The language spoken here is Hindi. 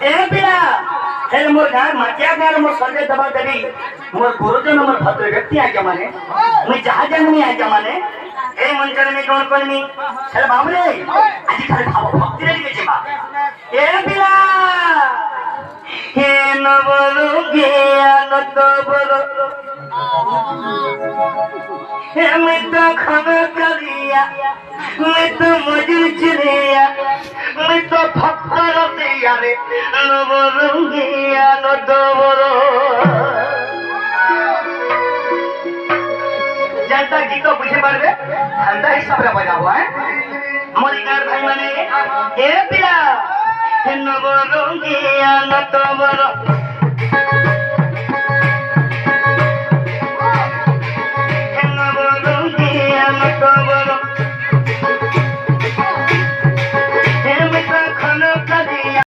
ए पिला हे मोर गार मटिया गार मोर सर्वे दबा देवी मोर गुरुजन मोर भद्र व्यक्ति आज्ञा माने मैं जहां जन्मी आज्ञा माने ए मंचर में कौन कौन मी चल बाबू रे आज खाली भाव भक्ति रे के जेमा ए पिला हे नवरो ज्ञान तबरो हे मैं तो खाना करिया मैं तो मजूर चिड़िया मैं तो फक्कर दिया रे नवरो ज्ञान तबरो जनता की तो बुझे पारबे ठंडा हिसाब रे बजा हुआ है मोरी गार भाई माने ए पिला नवरो ज्ञान तबरो